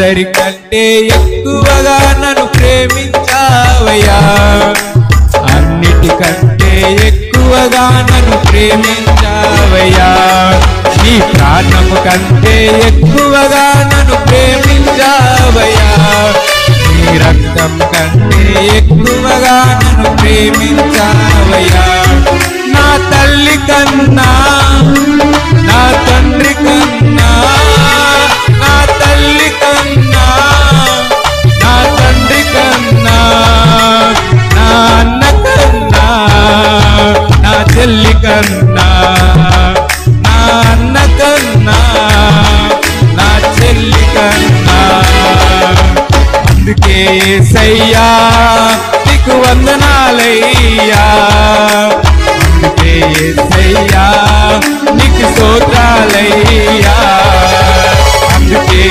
అందరికంటే ఎక్కువగా నన్ను ప్రేమించావయ్యా, అన్నిటికంటే ఎక్కువగా నన్ను ప్రేమించావయ్యా, నీ ప్రాణము కంటే ఎక్కువగా నన్ను ప్రేమించావయ్యా, నీ రక్తం కంటే ఎక్కువగా నన్ను ప్రేమించావయ్యా, నా తల్లి కన్నా నా తండ్రి కన్నా నా తల్లి కన్నా నా తండ్రి కన్నా నా అన్న కన్నా నా చెల్లి కన్నా నా అన్న కన్నా నా చెల్లి కన్నా, అందుకే యేసయ్యా నీకు వందనాలయ్యా, అందుకే యేసయ్యా నీకు స్తోత్రాలయ్యా, అందుకే